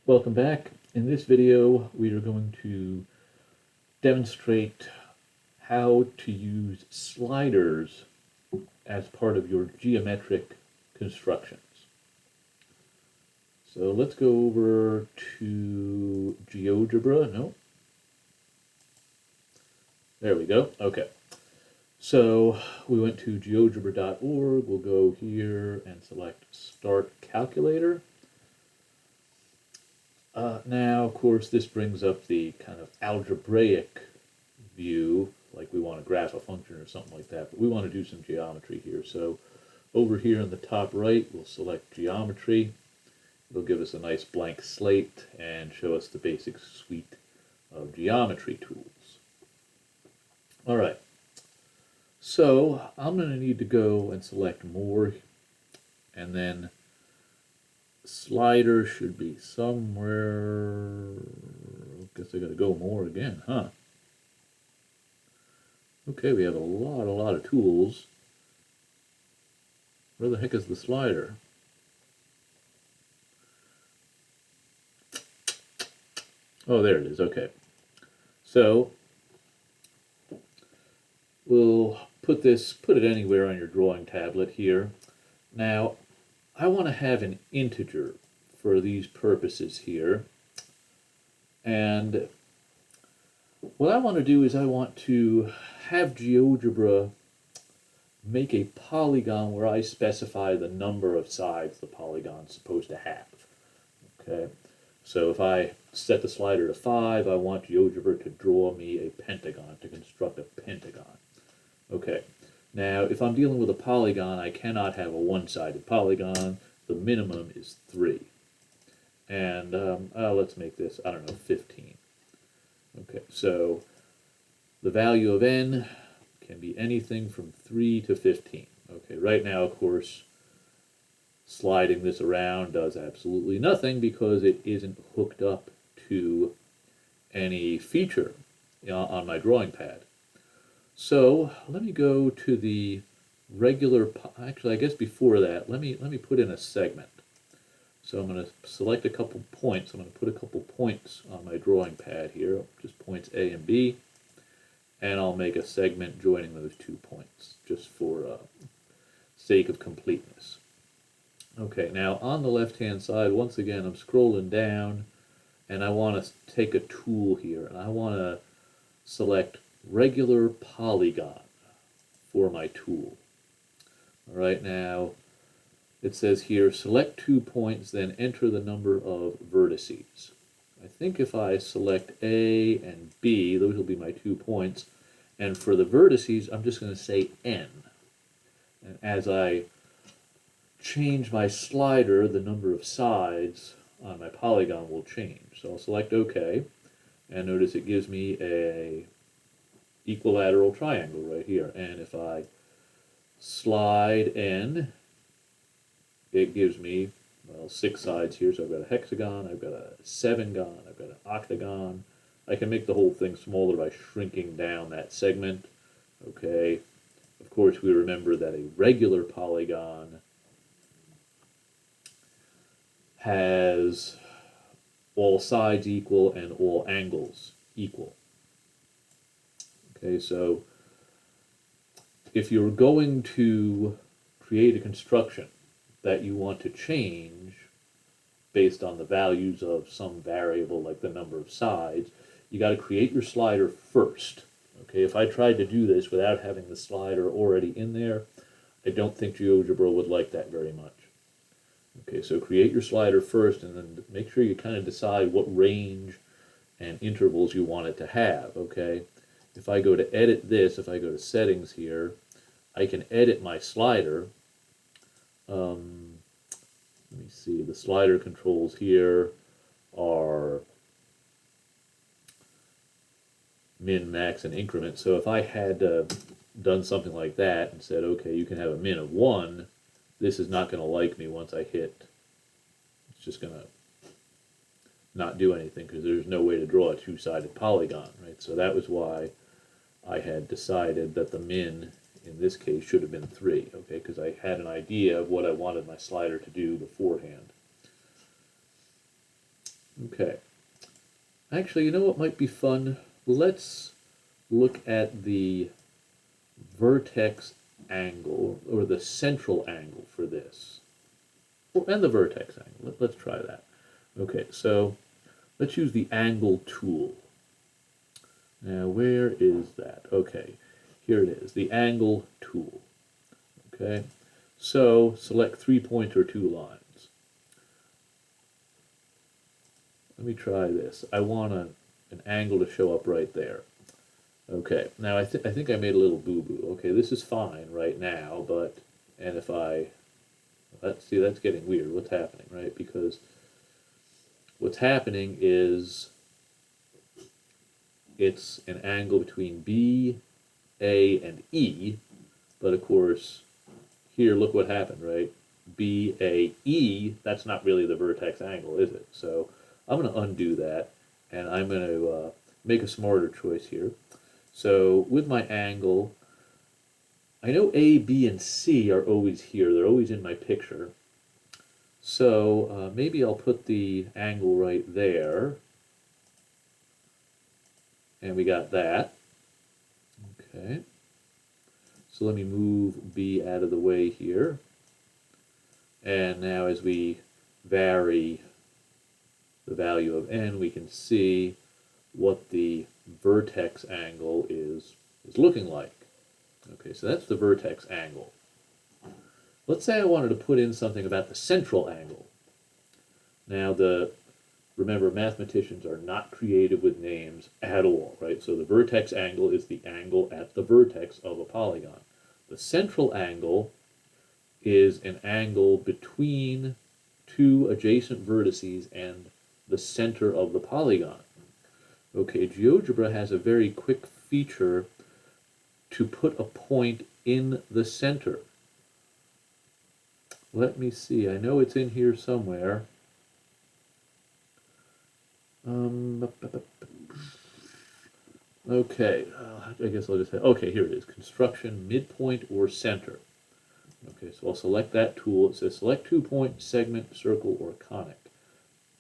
Welcome back. In this video, we are going to demonstrate how to use sliders as part of your geometric constructions. So let's go over to GeoGebra. No. There we go. Okay. So we went to GeoGebra.org. We'll go here and select Start Calculator. Now, of course, this brings up the kind of algebraic view, like we want to graph a function or something like that, but we want to do some geometry here. So over here in the top right, we'll select geometry. It'll give us a nice blank slate and show us the basic suite of geometry tools. All right, so I'm going to need to go and select more, and then slider should be somewhere. I guess I got to go more again, huh? Okay, we have a lot of tools. Where the heck is the slider? Oh, there it is. Okay. So we'll put it anywhere on your drawing tablet here. Now, I want to have an integer for these purposes here. And what I want to do is I want to have GeoGebra make a polygon where I specify the number of sides the polygon's supposed to have. Okay, so if I set the slider to 5, I want GeoGebra to draw me a pentagon, to construct a pentagon. Okay, now if I'm dealing with a polygon, I cannot have a one-sided polygon. The minimum is 3. And let's make this, I don't know, 15. Okay, so the value of n can be anything from 3 to 15. Okay, right now, of course, sliding this around does absolutely nothing because it isn't hooked up to any feature on my drawing pad. So let me go to the regular, actually I guess before that, let me put in a segment. So I'm going to select a couple points. I'm going to put a couple points on my drawing pad here, just points A and B, and I'll make a segment joining those 2 points, just for sake of completeness. Okay, now on the left-hand side, once again, I'm scrolling down, and I want to take a tool here, and I want to select regular polygon for my tool. All right, now it says here, select 2 points, then enter the number of vertices. I think if I select A and B, those will be my 2 points. And for the vertices, I'm just going to say N. And as I change my slider, the number of sides on my polygon will change. So I'll select OK, and notice it gives me a equilateral triangle right here. And if I slide N, it gives me, well, 6 sides here. So I've got a hexagon, I've got a 7-gon, I've got an octagon. I can make the whole thing smaller by shrinking down that segment. Okay. Of course, we remember that a regular polygon has all sides equal and all angles equal. Okay, so if you're going to create a construction that you want to change based on the values of some variable like the number of sides, you got to create your slider first. Okay, if I tried to do this without having the slider already in there, I don't think GeoGebra would like that very much. Okay, so create your slider first, and then make sure you kind of decide what range and intervals you want it to have. Okay, if I go to edit this, if I go to settings here, I can edit my slider. Let me see, the slider controls here are min, max, and increment. So if I had done something like that and said, okay, you can have a min of 1, this is not going to like me once I hit. It's just going to not do anything because there's no way to draw a 2-sided polygon, right? So that was why I had decided that the min in this case should have been 3, okay, because I had an idea of what I wanted my slider to do beforehand. Actually, you know what might be fun? Let's look at the vertex angle, or the central angle for this. And the vertex angle. Let's try that. Okay, so let's use the angle tool. Now, where is that? Okay, here it is, the angle tool. Okay, so select 3-point or 2 lines. Let me try this. I want an angle to show up right there. Okay, now I think I made a little boo-boo. Okay, this is fine right now, but, and if I, see, that's getting weird. What's happening, right? Because what's happening is it's an angle between B, A, and E, but of course, here, look what happened, right? B, A, E, that's not really the vertex angle, is it? So I'm going to undo that, and I'm going to make a smarter choice here. So with my angle, I know A, B, and C are always here. They're always in my picture. So maybe I'll put the angle right there. And we got that. Okay. So let me move B out of the way here. And now as we vary the value of n, we can see what the vertex angle is looking like. Okay, so that's the vertex angle. Let's say I wanted to put in something about the central angle. Now, remember, mathematicians are not creative with names at all, right? So the vertex angle is the angle at the vertex of a polygon. The central angle is an angle between two adjacent vertices and the center of the polygon. Okay, GeoGebra has a very quick feature to put a point in the center. Let me see, I know it's in here somewhere. Okay, I guess I'll just say, okay, here it is, construction, midpoint, or center. Okay, so I'll select that tool. It says select 2-point, segment, circle, or conic.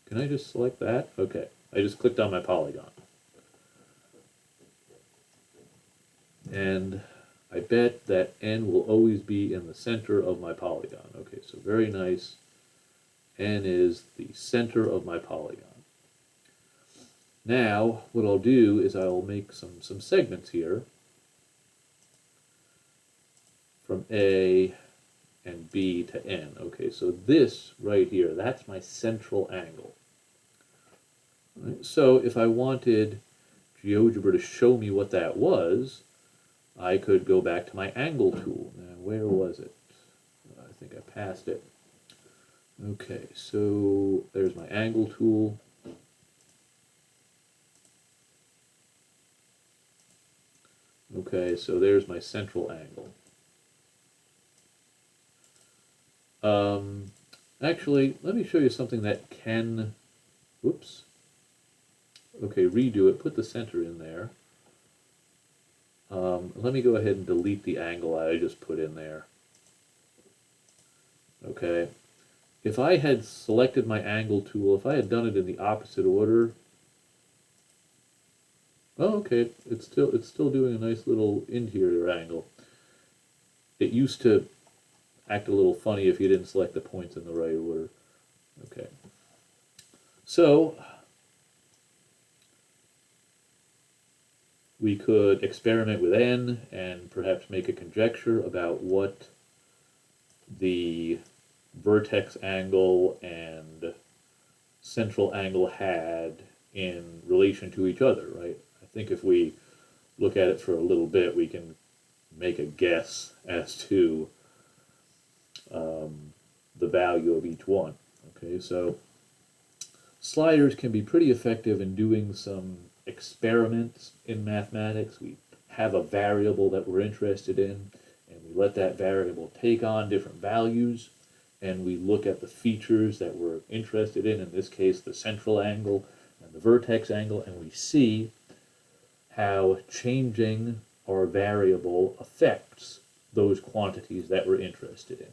Can I just select that? Okay, I just clicked on my polygon. And I bet that n will always be in the center of my polygon. Okay, so very nice. N is the center of my polygon. Now, what I'll do is I'll make some segments here from A and B to N. Okay, so this right here, that's my central angle. Right, so if I wanted GeoGebra to show me what that was, I could go back to my angle tool. Now, where was it? I think I passed it. Okay, so there's my angle tool. Okay, so there's my central angle. Actually, let me show you something that can, whoops. Okay, redo it, put the center in there. Let me go ahead and delete the angle I just put in there. Okay, if I had selected my angle tool, if I had done it in the opposite order, oh, okay, it's still doing a nice little interior angle. It used to act a little funny if you didn't select the points in the right order. Okay. So we could experiment with n and perhaps make a conjecture about what the vertex angle and central angle had in relation to each other, right? I think if we look at it for a little bit, we can make a guess as to the value of each one. Okay, so sliders can be pretty effective in doing some experiments in mathematics. We have a variable that we're interested in, and we let that variable take on different values, and we look at the features that we're interested in this case, the central angle and the vertex angle, and we see how changing our variable affects those quantities that we're interested in.